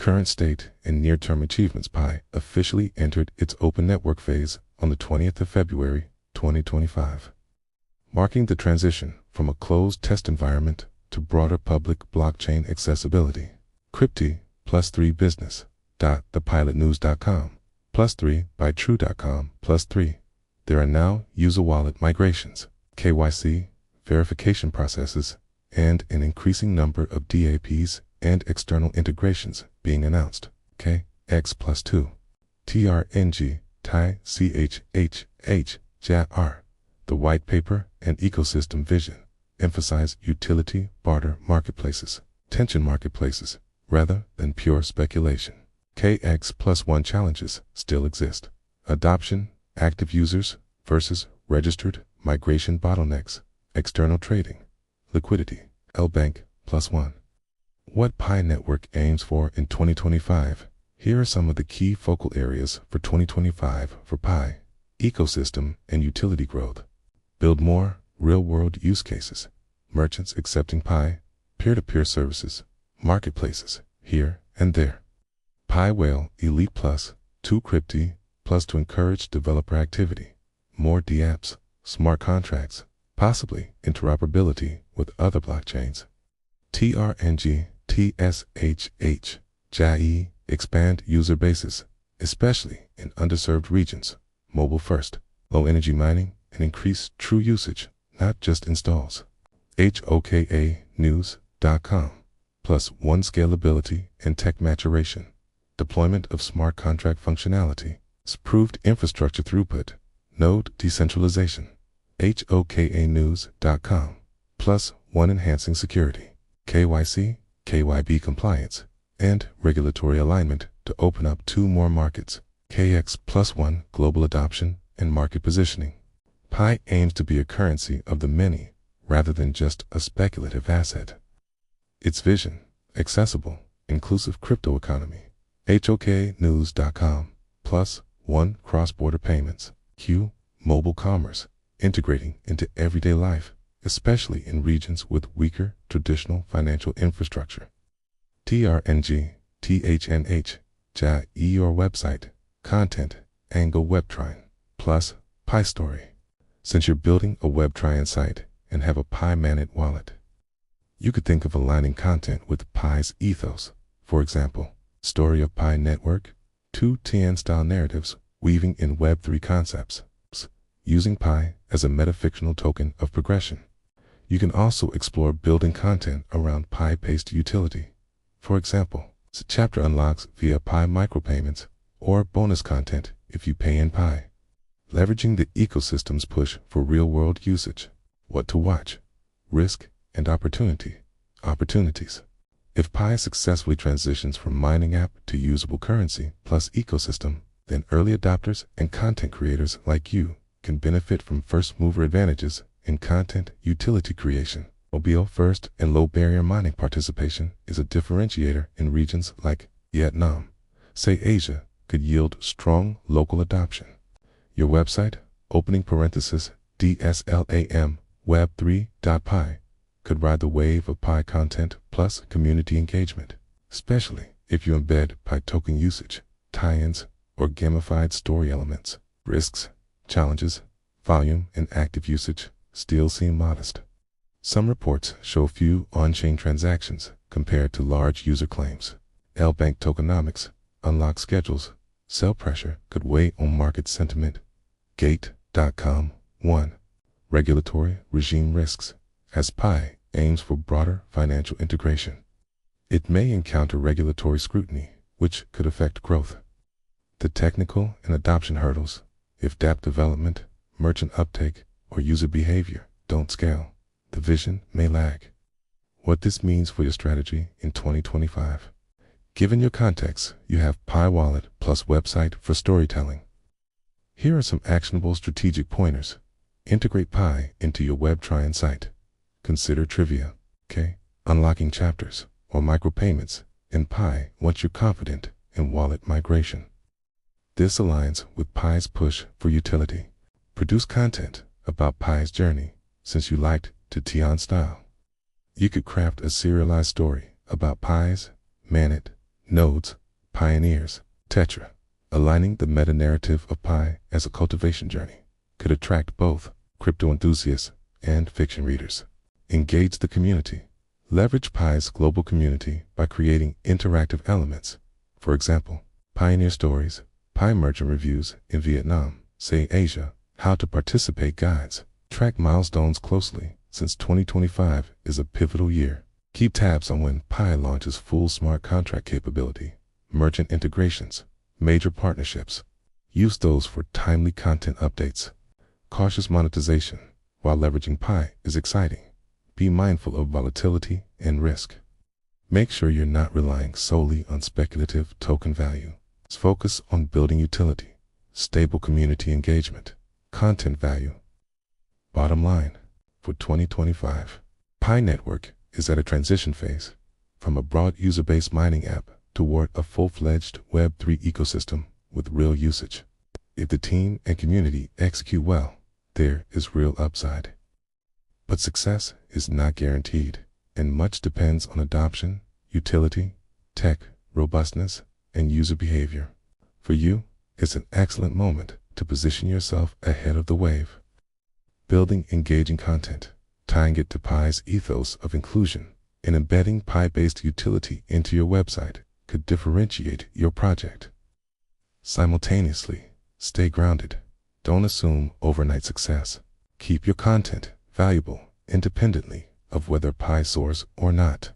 Current state and near-term achievements. Pi officially entered its open network phase on the 20th of February, 2025, marking the transition from a closed test environment to broader public blockchain accessibility. Crypti +3 business. .thepilotnews.com +3 by true.com +3. There are now user wallet migrations, KYC, verification processes, and an increasing number of DAPs and external integrations being announced. KX +2. TRNG, TI CHHH, JR. The white paper and ecosystem vision emphasize utility barter marketplaces, tension marketplaces, rather than pure speculation. KX +1 challenges still exist. Adoption, active users versus registered migration bottlenecks, external trading, liquidity. Bank +1. What Pi Network aims for in 2025. Here are some of the key focal areas for 2025 for Pi: ecosystem and utility growth. Build more real-world use cases. Merchants accepting Pi, peer-to-peer services, marketplaces, here and there. Pi Whale Elite Plus, 2 Crypti Plus to encourage developer activity. More dApps, smart contracts, possibly interoperability with other blockchains. TRNG, TSHH, JAI, expand user bases, especially in underserved regions. Mobile first, low energy mining, and increase true usage, not just installs. HOKA-news.com, +1 scalability and tech maturation. Deployment of smart contract functionality, improved infrastructure throughput, node decentralization. HOKA-news.com, +1 enhancing security, KYC, KYB compliance, and regulatory alignment to open up 2 more markets. KX +1 global adoption and market positioning. Pi aims to be a currency of the many rather than just a speculative asset. Its vision: accessible, inclusive crypto economy. HOKnews.com, +1 cross-border payments. Q, mobile commerce, integrating into everyday life, especially in regions with weaker traditional financial infrastructure. TRNG, THNH, JA your website, content, Angle WebTrine, plus Pi Story. Since you're building a WebTrine site and have a Pi Mainnet wallet, you could think of aligning content with Pi's ethos. For example, Story of Pi Network, 2 TN-style narratives weaving in Web3 concepts, using Pi as a metafictional token of progression. You can also explore building content around Pi-based utility. For example, chapter unlocks via Pi micropayments or bonus content if you pay in Pi. Leveraging the ecosystem's push for real-world usage. What to watch: risk and opportunity. Opportunities. If Pi successfully transitions from mining app to usable currency plus ecosystem, then early adopters and content creators like you can benefit from first-mover advantages in content utility creation. Mobile first and low-barrier mining participation is a differentiator in regions like Vietnam, say Asia, could yield strong local adoption. Your website, DSLAM, web3.pi, could ride the wave of Pi content plus community engagement, especially if you embed Pi token usage, tie-ins, or gamified story elements. Risks, challenges, volume, and active usage still seem modest. Some reports show few on-chain transactions compared to large user claims. Bank tokenomics, unlock schedules, sell pressure could weigh on market sentiment. Gate.com 1. Regulatory regime risks. As Pi aims for broader financial integration, it may encounter regulatory scrutiny, which could affect growth. The technical and adoption hurdles: if dApp development, merchant uptake, or user behavior don't scale, the vision may lag. What this means for your strategy in 2025. Given your context, you have Pi Wallet plus website for storytelling. Here are some actionable strategic pointers. Integrate Pi into your WebTrine site. Consider trivia, unlocking chapters or micropayments in Pi once you're confident in wallet migration. This aligns with Pi's push for utility. Produce content about Pi's journey since you liked to Tian style. You could craft a serialized story about Pi's Mainnet Nodes, pioneers, Tetra. Aligning the meta-narrative of Pi as a cultivation journey could attract both crypto enthusiasts and fiction readers. Engage the community. Leverage Pi's global community by creating interactive elements. For example, pioneer stories, Pi merchant reviews in Vietnam, say Asia, how to participate guides. Track milestones closely since 2025 is a pivotal year. Keep tabs on when Pi launches full smart contract capability, merchant integrations, major partnerships. Use those for timely content updates. Cautious monetization while leveraging Pi is exciting. Be mindful of volatility and risk. Make sure you're not relying solely on speculative token value. Focus on building utility, stable community engagement, content value. Bottom line, for 2025, Pi Network is at a transition phase from a broad user-based mining app toward a full-fledged Web3 ecosystem with real usage. If the team and community execute well, there is real upside. But success is not guaranteed, and much depends on adoption, utility, tech, robustness, and user behavior. For you, it's an excellent moment to position yourself ahead of the wave. Building engaging content, tying it to Pi's ethos of inclusion, and embedding Pi-based utility into your website could differentiate your project. Simultaneously, stay grounded. Don't assume overnight success. Keep your content valuable independently of whether Pi soars or not.